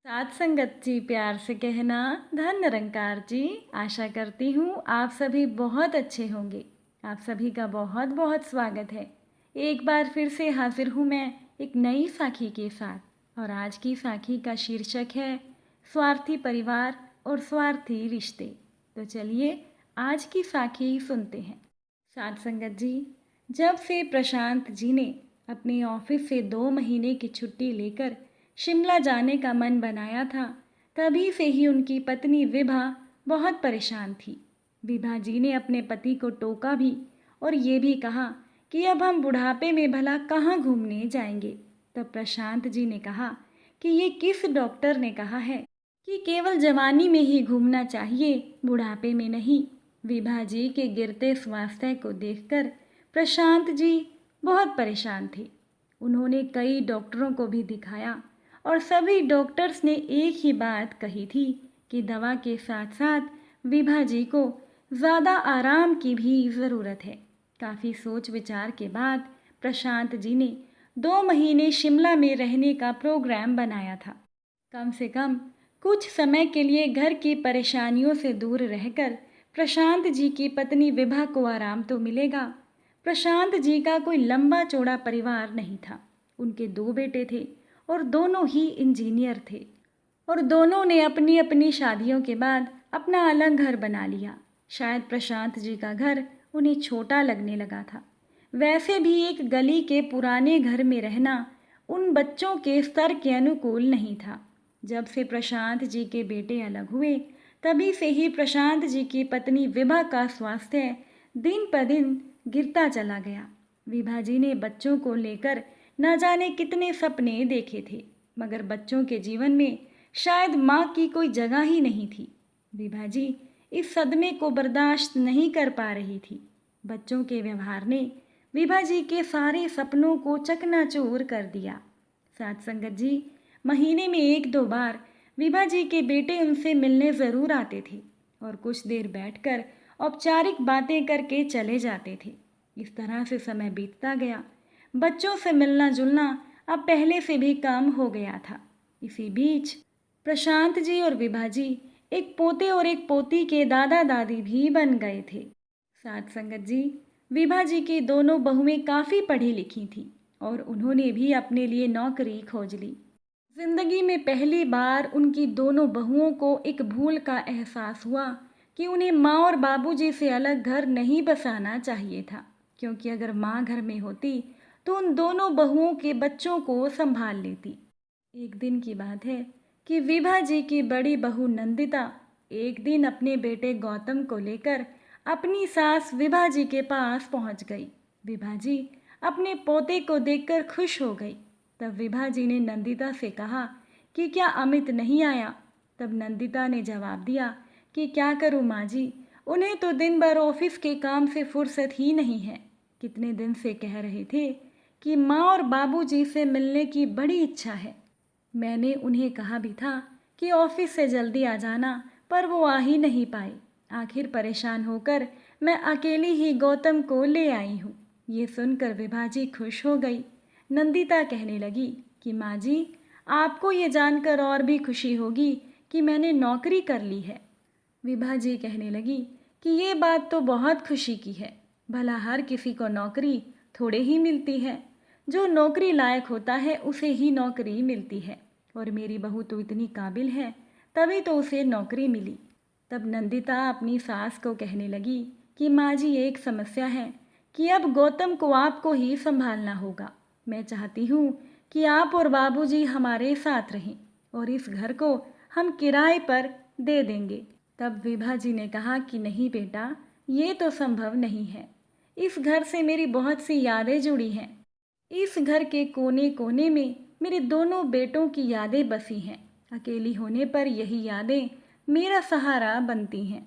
साथ संगत जी, प्यार से कहना। धन निरंकार जी, आशा करती हूँ आप सभी बहुत अच्छे होंगे। आप सभी का बहुत बहुत स्वागत है। एक बार फिर से हाजिर हूँ मैं एक नई साखी के साथ। और आज की साखी का शीर्षक है स्वार्थी परिवार और स्वार्थी रिश्ते। तो चलिए आज की साखी सुनते हैं। साथ संगत जी, जब से प्रशांत जी ने अपने ऑफिस से 2 महीने की छुट्टी लेकर शिमला जाने का मन बनाया था, तभी से ही उनकी पत्नी विभा बहुत परेशान थी। विभा जी ने अपने पति को टोका भी और ये भी कहा कि अब हम बुढ़ापे में भला कहाँ घूमने जाएंगे। तब प्रशांत जी ने कहा कि ये किस डॉक्टर ने कहा है कि केवल जवानी में ही घूमना चाहिए, बुढ़ापे में नहीं। विभा जी के गिरते स्वास्थ्य को देखकर प्रशांत जी बहुत परेशान थे। उन्होंने कई डॉक्टरों को भी दिखाया और सभी डॉक्टर्स ने एक ही बात कही थी कि दवा के साथ साथ विभा जी को ज़्यादा आराम की भी ज़रूरत है। काफ़ी सोच विचार के बाद प्रशांत जी ने 2 महीने शिमला में रहने का प्रोग्राम बनाया था। कम से कम कुछ समय के लिए घर की परेशानियों से दूर रहकर प्रशांत जी की पत्नी विभा को आराम तो मिलेगा। प्रशांत जी का कोई लंबा चौड़ा परिवार नहीं था। उनके 2 बेटे थे और दोनों ही इंजीनियर थे और दोनों ने अपनी अपनी शादियों के बाद अपना अलग घर बना लिया। शायद प्रशांत जी का घर उन्हें छोटा लगने लगा था। वैसे भी एक गली के पुराने घर में रहना उन बच्चों के स्तर के अनुकूल नहीं था। जब से प्रशांत जी के बेटे अलग हुए, तभी से ही प्रशांत जी की पत्नी विभा का स्वास्थ्य दिन पर दिन गिरता चला गया। विभा जी ने बच्चों को लेकर न जाने कितने सपने देखे थे, मगर बच्चों के जीवन में शायद माँ की कोई जगह ही नहीं थी। विभा जी इस सदमे को बर्दाश्त नहीं कर पा रही थी। बच्चों के व्यवहार ने विभा जी के सारे सपनों को चकनाचूर कर दिया। साथ संगत जी, महीने में 1-2 बार विभा जी के बेटे उनसे मिलने ज़रूर आते थे और कुछ देर बैठकर औपचारिक बातें करके चले जाते थे। इस तरह से समय बीतता गया। बच्चों से मिलना जुलना अब पहले से भी कम हो गया था। इसी बीच प्रशांत जी और विभा जी एक पोते और एक पोती के दादा दादी भी बन गए थे। साथ संगत जी, विभा जी की दोनों बहुएं काफ़ी पढ़ी लिखी थीं और उन्होंने भी अपने लिए नौकरी खोज ली। जिंदगी में पहली बार उनकी दोनों बहुओं को एक भूल का एहसास हुआ कि उन्हें माँ और बाबूजी से अलग घर नहीं बसाना चाहिए था, क्योंकि अगर माँ घर में होती तो उन दोनों बहुओं के बच्चों को संभाल लेती। एक दिन की बात है कि विभा जी की बड़ी बहू नंदिता एक दिन अपने बेटे गौतम को लेकर अपनी सास विभा जी के पास पहुंच गई। विभा जी अपने पोते को देखकर खुश हो गई। तब विभा जी ने नंदिता से कहा कि क्या अमित नहीं आया। तब नंदिता ने जवाब दिया कि क्या करूं माँ जी, उन्हें तो दिन भर ऑफिस के काम से फुर्सत ही नहीं है। कितने दिन से कह रहे थे कि माँ और बाबूजी से मिलने की बड़ी इच्छा है। मैंने उन्हें कहा भी था कि ऑफिस से जल्दी आ जाना, पर वो आ ही नहीं पाए। आखिर परेशान होकर मैं अकेली ही गौतम को ले आई हूँ। ये सुनकर विभा जी खुश हो गई। नंदिता कहने लगी कि माँ जी, आपको ये जानकर और भी खुशी होगी कि मैंने नौकरी कर ली है। विभा जी कहने लगी कि ये बात तो बहुत खुशी की है। भला हर किसी को नौकरी थोड़े ही मिलती है। जो नौकरी लायक होता है उसे ही नौकरी मिलती है, और मेरी बहू तो इतनी काबिल है, तभी तो उसे नौकरी मिली। तब नंदिता अपनी सास को कहने लगी कि माँ जी, एक समस्या है कि अब गौतम को आपको ही संभालना होगा। मैं चाहती हूँ कि आप और बाबूजी हमारे साथ रहें और इस घर को हम किराए पर दे देंगे। तब विभा जी ने कहा कि नहीं बेटा, ये तो संभव नहीं है। इस घर से मेरी बहुत सी यादें जुड़ी हैं। इस घर के कोने कोने में मेरे दोनों बेटों की यादें बसी हैं। अकेली होने पर यही यादें मेरा सहारा बनती हैं।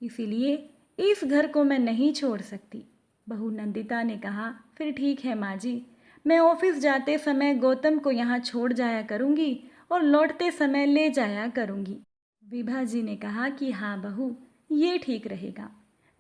इसीलिए इस घर को मैं नहीं छोड़ सकती। बहू नंदिता ने कहा, फिर ठीक है माँ जी, मैं ऑफिस जाते समय गौतम को यहाँ छोड़ जाया करूँगी और लौटते समय ले जाया करूँगी। विभा जी ने कहा कि हाँ बहू, ये ठीक रहेगा।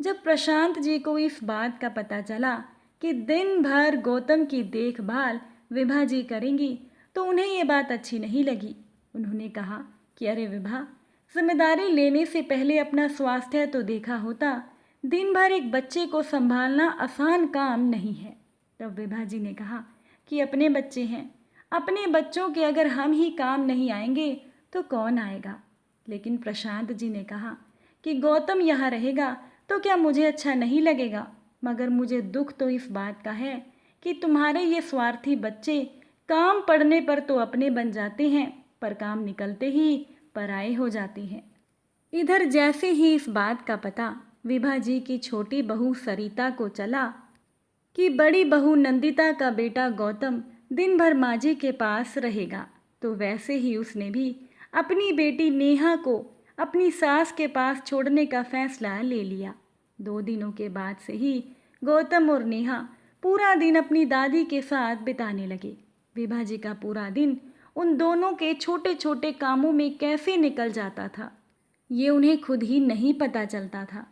जब प्रशांत जी को इस बात का पता चला कि दिन भर गौतम की देखभाल विभा जी करेंगी, तो उन्हें ये बात अच्छी नहीं लगी। उन्होंने कहा कि अरे विभा, जिम्मेदारी लेने से पहले अपना स्वास्थ्य तो देखा होता। दिन भर एक बच्चे को संभालना आसान काम नहीं है। तब विभा जी ने कहा कि अपने बच्चे हैं, अपने बच्चों के अगर हम ही काम नहीं आएंगे तो कौन आएगा। लेकिन प्रशांत जी ने कहा कि गौतम यहाँ रहेगा तो क्या मुझे अच्छा नहीं लगेगा, मगर मुझे दुख तो इस बात का है कि तुम्हारे ये स्वार्थी बच्चे काम पड़ने पर तो अपने बन जाते हैं, पर काम निकलते ही पराए हो जाते हैं। इधर जैसे ही इस बात का पता विभा जी की छोटी बहू सरिता को चला कि बड़ी बहू नंदिता का बेटा गौतम दिन भर माँ जी के पास रहेगा, तो वैसे ही उसने भी अपनी बेटी नेहा को अपनी सास के पास छोड़ने का फैसला ले लिया। 2 दिनों के बाद से ही गौतम और नेहा पूरा दिन अपनी दादी के साथ बिताने लगे। विभा जी का पूरा दिन उन दोनों के छोटे छोटे कामों में कैसे निकल जाता था, ये उन्हें खुद ही नहीं पता चलता था।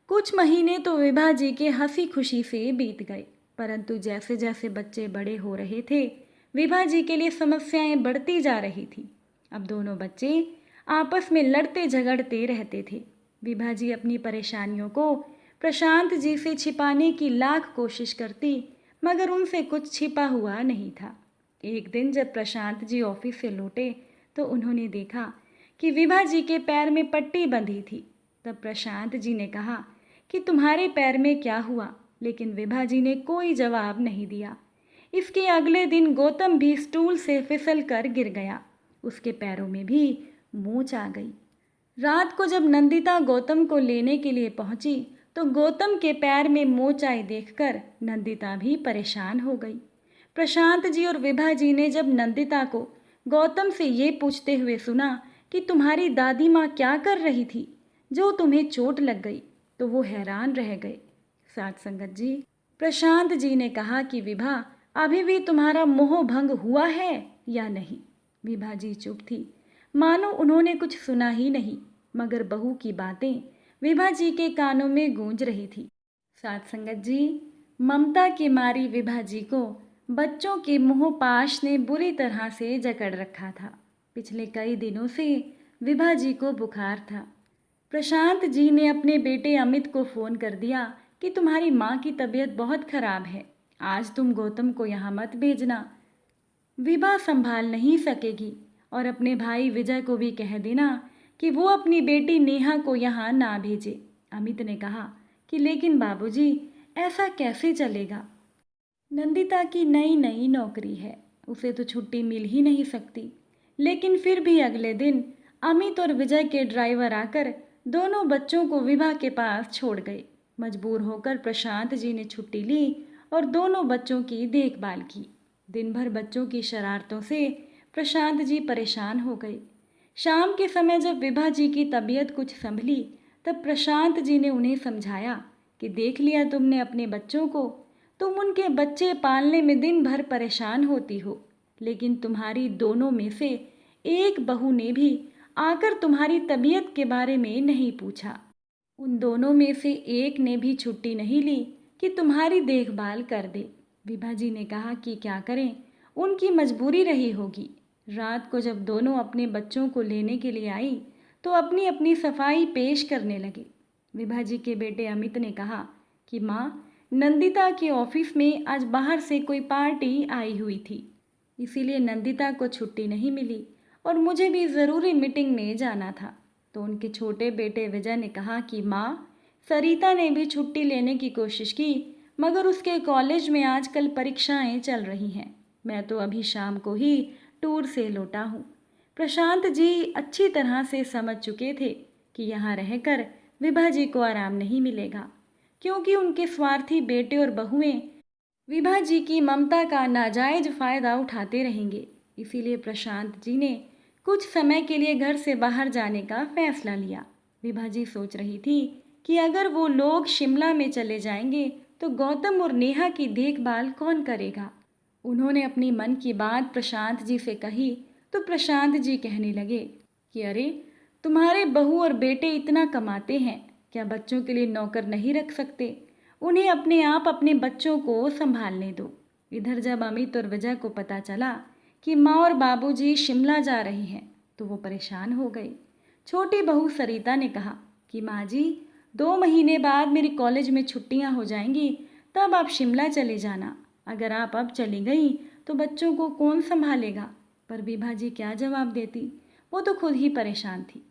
कुछ महीने तो विभा जी के हंसी खुशी से बीत गए, परंतु जैसे जैसे बच्चे बड़े हो रहे थे, विभा जी के लिए समस्याएं बढ़ती जा रही थी। अब दोनों बच्चे आपस में लड़ते झगड़ते रहते थे। विभा जी अपनी परेशानियों को प्रशांत जी से छिपाने की लाख कोशिश करती, मगर उनसे कुछ छिपा हुआ नहीं था। एक दिन जब प्रशांत जी ऑफिस से लौटे तो उन्होंने देखा कि विभा जी के पैर में पट्टी बंधी थी। तब प्रशांत जी ने कहा कि तुम्हारे पैर में क्या हुआ, लेकिन विभा जी ने कोई जवाब नहीं दिया। इसके अगले दिन गौतम भी स्टूल से फिसल कर गिर गया, उसके पैरों में भी मोच आ गई। रात को जब नंदिता गौतम को लेने के लिए पहुंची तो गौतम के पैर में मोच आई देखकर नंदिता भी परेशान हो गई। प्रशांत जी और विभा जी ने जब नंदिता को गौतम से ये पूछते हुए सुना कि तुम्हारी दादी माँ क्या कर रही थी जो तुम्हें चोट लग गई, तो वो हैरान रह गए। साथ संगत जी, प्रशांत जी ने कहा कि विभा, अभी भी तुम्हारा मोह भंग हुआ है या नहीं। विभा जी चुप थी, मानो उन्होंने कुछ सुना ही नहीं, मगर बहू की बातें विभा जी के कानों में गूंज रही थी। साथ संगत जी, ममता की मारी विभा जी को बच्चों के मोहपाश ने बुरी तरह से जकड़ रखा था। पिछले कई दिनों से विभा जी को बुखार था। प्रशांत जी ने अपने बेटे अमित को फ़ोन कर दिया कि तुम्हारी माँ की तबीयत बहुत खराब है, आज तुम गौतम को यहाँ मत भेजना, विभा संभाल नहीं सकेगी। और अपने भाई विजय को भी कह देना कि वो अपनी बेटी नेहा को यहाँ ना भेजे। अमित ने कहा कि लेकिन बाबूजी, ऐसा कैसे चलेगा, नंदिता की नई नई नौकरी है, उसे तो छुट्टी मिल ही नहीं सकती। लेकिन फिर भी अगले दिन अमित और विजय के ड्राइवर आकर दोनों बच्चों को विभा के पास छोड़ गए। मजबूर होकर प्रशांत जी ने छुट्टी ली और दोनों बच्चों की देखभाल की। दिन भर बच्चों की शरारतों से प्रशांत जी परेशान हो गए। शाम के समय जब विभा जी की तबीयत कुछ संभली, तब प्रशांत जी ने उन्हें समझाया कि देख लिया तुमने अपने बच्चों को, तुम उनके बच्चे पालने में दिन भर परेशान होती हो, लेकिन तुम्हारी दोनों में से एक बहू ने भी आकर तुम्हारी तबीयत के बारे में नहीं पूछा। उन दोनों में से एक ने भी छुट्टी नहीं ली कि तुम्हारी देखभाल कर दे। विभा जी ने कहा कि क्या करें, उनकी मजबूरी रही होगी। रात को जब दोनों अपने बच्चों को लेने के लिए आई तो अपनी अपनी सफाई पेश करने लगे। विभा जी के बेटे अमित ने कहा कि माँ, नंदिता के ऑफिस में आज बाहर से कोई पार्टी आई हुई थी, इसीलिए नंदिता को छुट्टी नहीं मिली और मुझे भी ज़रूरी मीटिंग में जाना था। तो उनके छोटे बेटे विजय ने कहा कि माँ, सरिता ने भी छुट्टी लेने की कोशिश की, मगर उसके कॉलेज में आजकल परीक्षाएं चल रही हैं। मैं तो अभी शाम को ही टूर से लौटा हूँ। प्रशांत जी अच्छी तरह से समझ चुके थे कि यहाँ रहकर विभा जी को आराम नहीं मिलेगा, क्योंकि उनके स्वार्थी बेटे और बहुएं विभा जी की ममता का नाजायज फ़ायदा उठाते रहेंगे। इसीलिए प्रशांत जी ने कुछ समय के लिए घर से बाहर जाने का फैसला लिया। विभा जी सोच रही थी कि अगर वो लोग शिमला में चले जाएंगे तो गौतम और नेहा की देखभाल कौन करेगा। उन्होंने अपनी मन की बात प्रशांत जी से कही तो प्रशांत जी कहने लगे कि अरे, तुम्हारे बहू और बेटे इतना कमाते हैं, क्या बच्चों के लिए नौकर नहीं रख सकते, उन्हें अपने आप अपने बच्चों को संभालने दो। इधर जब अमित और विजय को पता चला कि माँ और बाबूजी शिमला जा रहे हैं तो वो परेशान हो गई। छोटी बहू सरिता ने कहा कि माँ जी, 2 महीने बाद मेरी कॉलेज में छुट्टियाँ हो जाएंगी, तब आप शिमला चले जाना। अगर आप अब चली गई तो बच्चों को कौन संभालेगा? पर विभा जी क्या जवाब देती? वो तो खुद ही परेशान थी।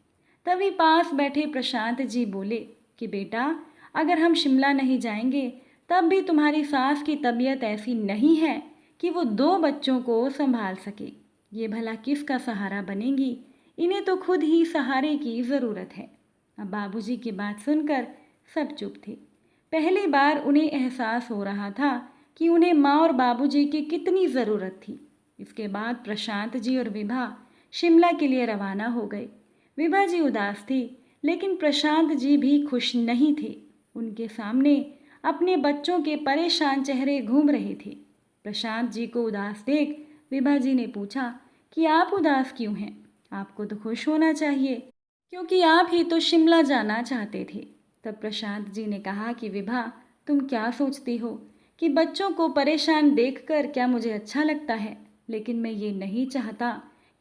तभी पास बैठे प्रशांत जी बोले कि बेटा, अगर हम शिमला नहीं जाएंगे तब भी तुम्हारी सास की तबीयत ऐसी नहीं है कि वो 2 बच्चों को संभाल सके। ये भला किसका सहारा बनेंगी? इन्हें तो खुद ही सहारे की ज़रूरत है। अब बाबूजी की बात सुनकर सब चुप थे। पहली बार उन्हें एहसास हो रहा था कि उन्हें माँ और बाबूजी की कितनी ज़रूरत थी। इसके बाद प्रशांत जी और विभा शिमला के लिए रवाना हो गए। विभा जी उदास थी, लेकिन प्रशांत जी भी खुश नहीं थे। उनके सामने अपने बच्चों के परेशान चेहरे घूम रहे थे। प्रशांत जी को उदास देख विभा जी ने पूछा कि आप उदास क्यों हैं? आपको तो खुश होना चाहिए, क्योंकि आप ही तो शिमला जाना चाहते थे। तब प्रशांत जी ने कहा कि विभा, तुम क्या सोचती हो कि बच्चों को परेशान देखकर क्या मुझे अच्छा लगता है? लेकिन मैं ये नहीं चाहता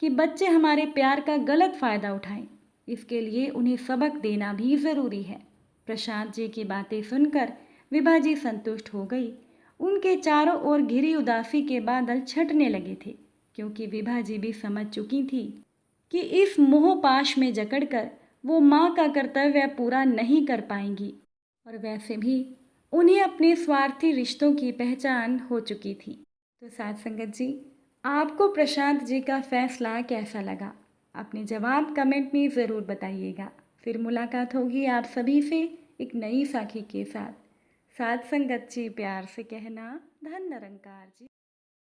कि बच्चे हमारे प्यार का गलत फ़ायदा उठाएं। इसके लिए उन्हें सबक देना भी ज़रूरी है। प्रशांत जी की बातें सुनकर विभा जी संतुष्ट हो गई। उनके चारों ओर घिरी उदासी के बादल छटने लगे थे, क्योंकि विभा जी भी समझ चुकी थी कि इस मोहपाश में जकड़कर वो माँ का कर्तव्य पूरा नहीं कर पाएंगी। और वैसे भी उन्हें अपने स्वार्थी रिश्तों की पहचान हो चुकी थी। तो साथ संगत जी, आपको प्रशांत जी का फैसला कैसा लगा? अपने जवाब कमेंट में ज़रूर बताइएगा। फिर मुलाकात होगी आप सभी से एक नई साखी के साथ। साथ संगत जी, प्यार से कहना, धन निरंकार जी।